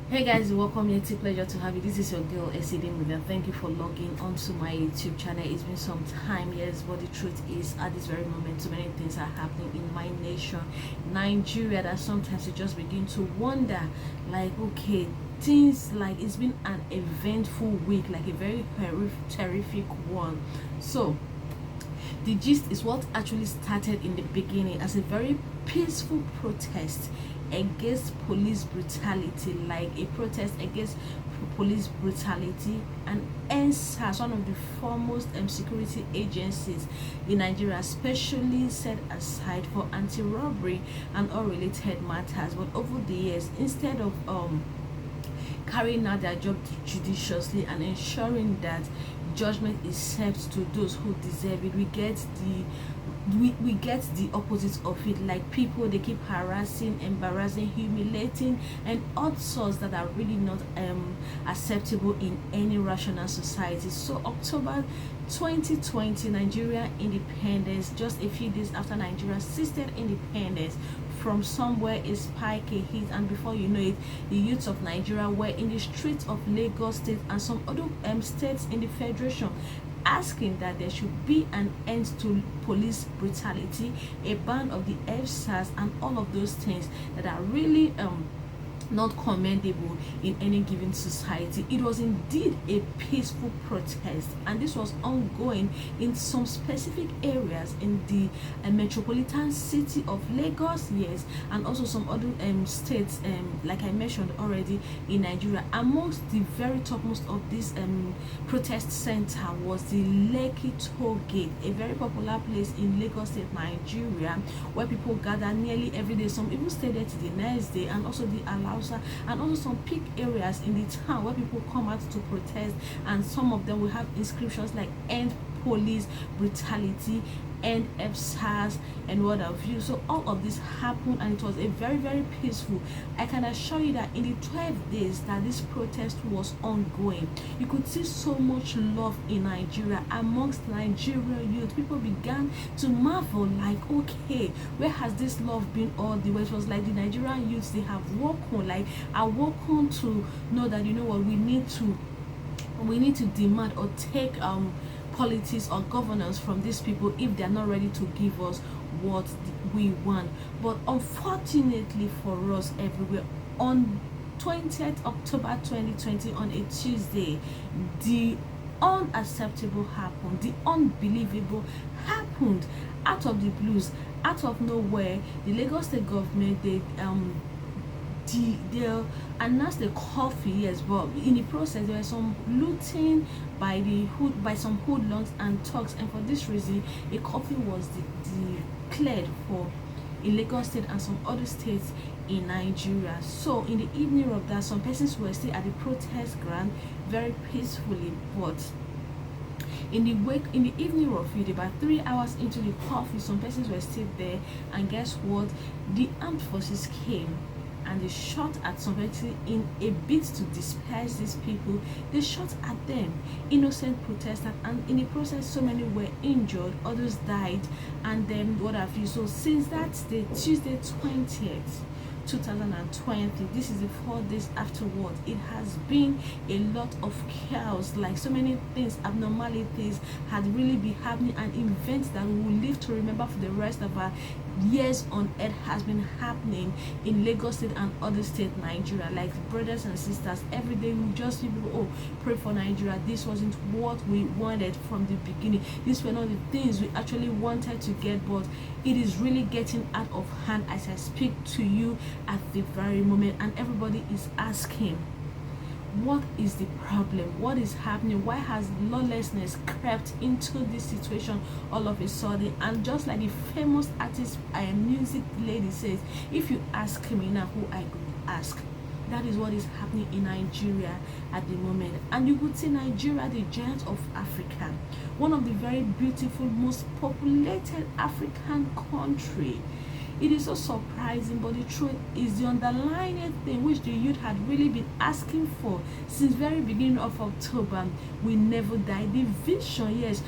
Hey guys, welcome here. It's a pleasure to have you. This is your girl SCD Media. Thank you for logging onto my YouTube channel. It's been some time, yes, but the truth is, at this very moment, so many things are happening in my nation, Nigeria, that sometimes you just begin to wonder, like, okay, things like it's been an eventful week, like a very terrific one. So the gist is what actually started in the beginning as a very peaceful protest against police brutality, like a protest against police brutality, and NSAS, one of the foremost security agencies in Nigeria, especially set aside for anti-robbery and all related matters. But over the years, instead of carrying out their job judiciously and ensuring that judgment is served to those who deserve it, we get the opposite of it. Like, people, they keep harassing, embarrassing, humiliating, and odd sorts that are really not acceptable in any rational society. So October 2020, Nigeria independence, just a few days after Nigeria sisted independence from somewhere, a spike, a hit, and before you know it, the youths of Nigeria were in the streets of Lagos State and some other states in the federation, asking that there should be an end to police brutality, a ban of the FSAS, and all of those things that are really not commendable in any given society. It was indeed a peaceful protest, and this was ongoing in some specific areas in the metropolitan city of Lagos, yes, and also some other states, like I mentioned already, in Nigeria. Amongst the very topmost of this protest center was the Lekki toll gate, a very popular place in Lagos State, Nigeria, where people gather nearly every day. Some even stay there to the next day, and also the Alausa, and also some peak areas in the town where people come out to protest, and some of them will have inscriptions like "End Police Brutality," and FSAS, and what have you. So all of this happened, and it was a very peaceful. I can assure you that in the 12 days that this protest was ongoing, you could see so much love in Nigeria amongst Nigerian youth. People began to marvel, like, okay, where has this love been all the way? It was like the Nigerian youths, they have woken, like, are woken to know that, you know what, we need to demand or take politics or governance from these people if they are not ready to give us what we want. But unfortunately for us everywhere, on 20th October 2020, on a Tuesday, the unacceptable happened, the unbelievable happened. Out of the blues, out of nowhere, the Lagos state government, they announced the coffee, yes, but in the process there was some looting by some hoodlums and thugs, and for this reason a coffee was declared for in Lagos State and some other states in Nigeria. So in the evening of that, some persons were still at the protest ground very peacefully, but in the evening of it, about 3 hours into the coffee, some persons were still there, and guess what? The armed forces came and they shot at somebody in a bid to disperse these people. They shot at them, innocent protesters, and in the process so many were injured, others died, and then what have you. So since that day, Tuesday 20th 2020, this is the 4 days afterwards, it has been a lot of chaos. Like, so many things, abnormalities had really been happening, and events that we will live to remember for the rest of our years on earth has been happening in Lagos State and other states Nigeria. Like, brothers and sisters, every day we just see people, oh, pray for Nigeria. This wasn't what we wanted from the beginning. These were not the things we actually wanted to get, but it is really getting out of hand as I speak to you at the very moment, and everybody is asking, what is the problem? What is happening? Why has lawlessness crept into this situation all of a sudden? And just like the famous artist music lady says, if you ask me now who I could ask, that is what is happening in Nigeria at the moment. And you could see Nigeria, the giant of Africa, one of the very beautiful, most populated African country. It is so surprising, but the truth is the underlying thing which the youth had really been asking for since very beginning of October will never die. The vision, yes.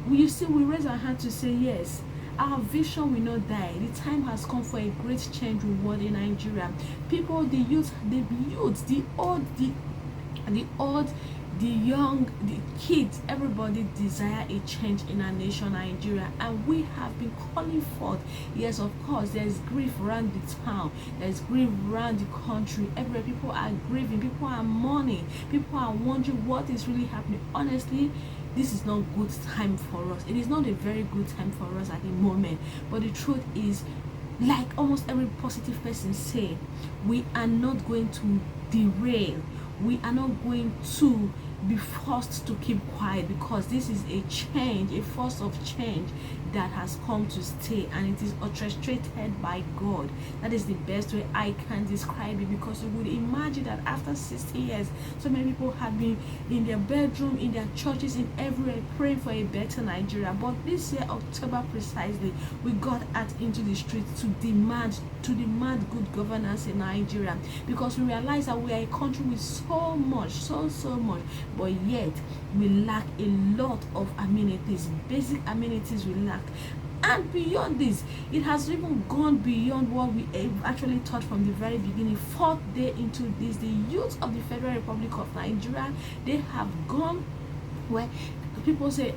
You see, we raise our hand to say yes. Our vision will not die. The time has come for a great change reward in Nigeria. People, the youth, the old, the young, the kids, everybody desire a change in our nation, Nigeria, and we have been calling forth. Yes, of course, there's grief around the town, there's grief around the country. Everywhere, people are grieving, people are mourning, people are wondering what is really happening. Honestly, this is not good time for us. It is not a very good time for us at the moment. But the truth is, like almost every positive person say, we are not going to derail. We are not going to be forced to keep quiet, because this is a change, a force of change that has come to stay, and it is orchestrated by God. That is the best way I can describe it, because you would imagine that after 60 years, so many people have been in their bedroom, in their churches, in everywhere, praying for a better Nigeria. But this year, October precisely, we got out into the streets to demand good governance in Nigeria, because we realize that we are a country with so much, so much, but yet we lack a lot of amenities, basic amenities we lack. And beyond this, it has even gone beyond what we actually thought from the very beginning. Fourth day into this, the youth of the Federal Republic of Nigeria, they have gone where people say,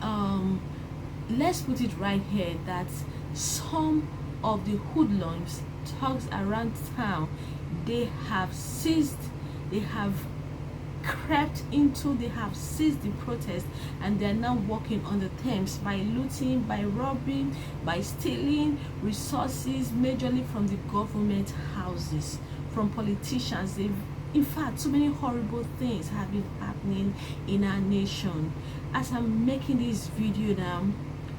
let's put it right here, that some of the hoodlums, thugs around town, they have seized the protest, and they're now working on the Thames by looting, by robbing, by stealing resources, majorly from the government houses, from politicians. In fact, so many horrible things have been happening in our nation. As I'm making this video now,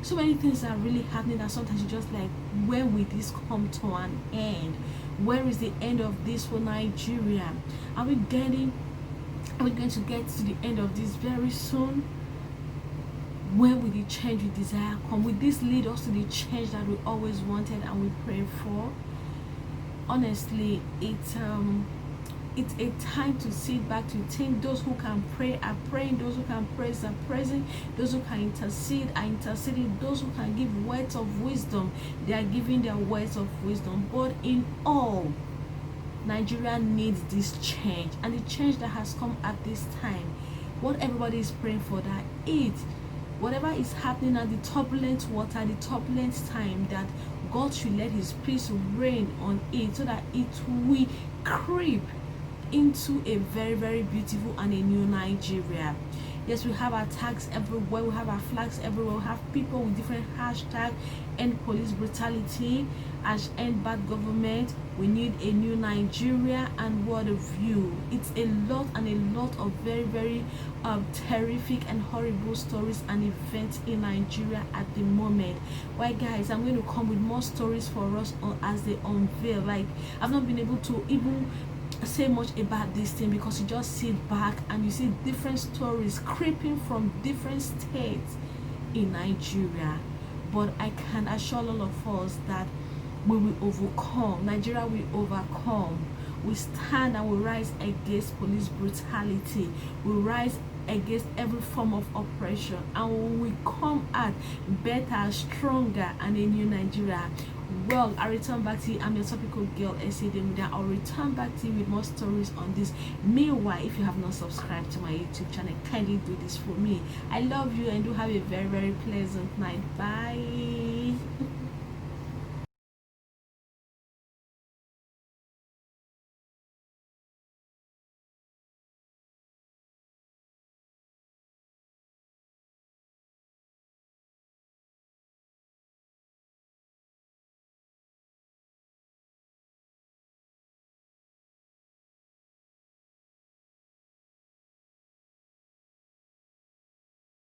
so many things are really happening that sometimes you just like, when will this come to an end? Where is the end of this for Nigeria? Are we going to get to the end of this very soon? When will the change we desire come? Will this lead us to the change that we always wanted and we pray for? Honestly, it's a time to sit back, to think. Those who can pray are praying, those who can praise are praising, those who can intercede are interceding, those who can give words of wisdom, they are giving their words of wisdom. But in all, Nigeria needs this change, and the change that has come at this time, what everybody is praying for, that whatever is happening at the turbulent water, the turbulent time, that God should let his peace reign on it, so that it will creep into a very, very beautiful and a new Nigeria. Yes, we have our tags everywhere, we have our flags everywhere, we have people with different hashtags: end police brutality, end bad government, we need a new Nigeria, and what of you. It's a lot and a lot of very, very terrific and horrible stories and events in Nigeria at the moment. Why, guys, I'm going to come with more stories for us as they unveil. Like, I've not been able to even say much about this thing, because you just sit back and you see different stories creeping from different states in Nigeria. But I can assure all of us that we will overcome. Nigeria will overcome. We stand and we rise against police brutality. We rise against every form of oppression, and we come out better, stronger, and a new Nigeria. Well, I return back to you. I'm your topical girl, Muda. I'll return back to you with more stories on this. Meanwhile, if you have not subscribed to my YouTube channel, kindly do this for me. I love you, and do have a very, very pleasant night. Bye.